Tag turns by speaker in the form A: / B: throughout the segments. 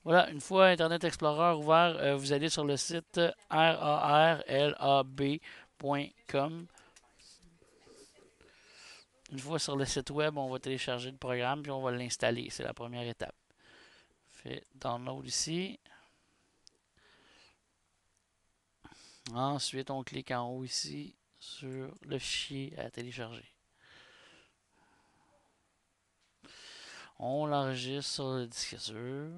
A: Voilà, une fois Internet Explorer ouvert, vous allez sur le site rarlab.com. Une fois sur le site web, on va télécharger le programme puis on va l'installer. C'est la première étape. Fait download ici. Ensuite, on clique en haut ici sur le fichier à télécharger. On l'enregistre sur le disque dur.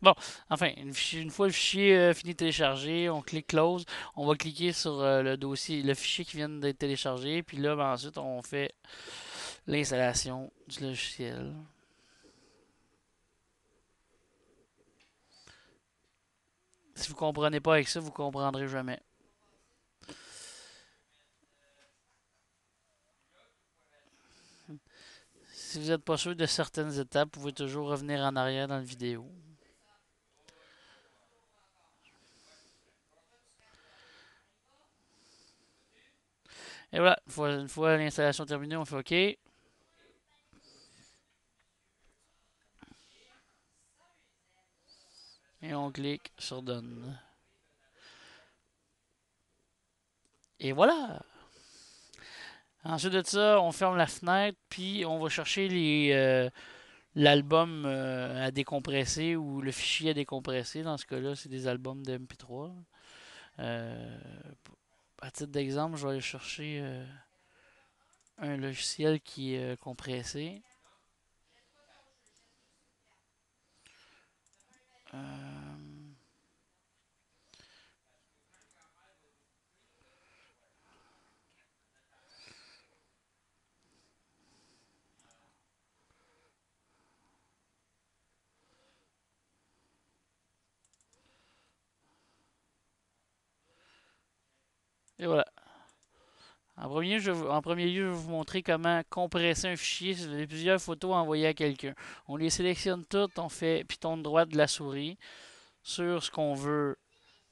A: Bon, enfin, une fois le fichier fini de télécharger, on clique Close. On va cliquer sur le dossier, le fichier qui vient d'être téléchargé. Puis là, ben, ensuite, on fait l'installation du logiciel. Si vous ne comprenez pas avec ça, vous ne comprendrez jamais. Si vous n'êtes pas sûr de certaines étapes, vous pouvez toujours revenir en arrière dans la vidéo. Et voilà, une fois l'installation terminée, on fait OK. Et on clique sur Done. Et voilà! Ensuite de ça, on ferme la fenêtre, puis on va chercher l'album à décompresser ou le fichier à décompresser. Dans ce cas-là, c'est des albums de MP3. Euh, à titre d'exemple, je vais aller chercher un logiciel qui est compressé. Euh, et voilà. En premier lieu, je vais vous montrer comment compresser un fichier si vous avez plusieurs photos à envoyer à quelqu'un. On les sélectionne toutes, on fait piton droit de la souris sur ce qu'on veut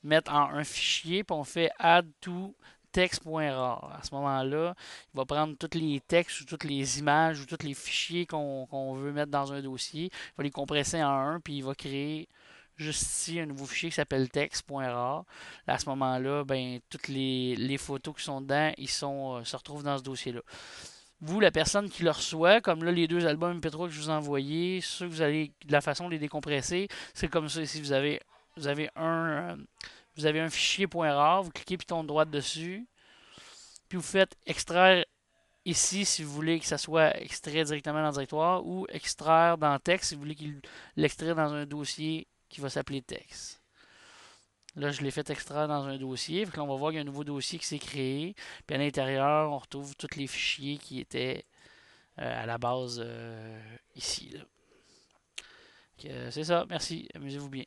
A: mettre en un fichier, puis on fait add to text.rar. À ce moment-là, il va prendre tous les textes ou toutes les images ou tous les fichiers qu'on veut mettre dans un dossier, il va les compresser en un, puis il va créer juste ici un nouveau fichier qui s'appelle text.rar. À ce moment-là, ben, toutes les photos qui sont dedans, se retrouvent dans ce dossier-là. Vous, la personne qui le reçoit, comme là, les deux albums MP3 que je vous ai envoyés, ceux que vous allez, de la façon de les décompresser, c'est comme ça ici. Vous avez vous avez un fichier .rar, vous cliquez piton droit dessus, puis vous faites extraire ici si vous voulez que ça soit extrait directement dans le directoire ou extraire dans texte si vous voulez qu'il l'extrait dans un dossier qui va s'appeler texte. Là, je l'ai fait extraire dans un dossier. Là, on va voir qu'il y a un nouveau dossier qui s'est créé. Puis à l'intérieur, on retrouve tous les fichiers qui étaient à la base ici. C'est ça. Merci. Amusez-vous bien.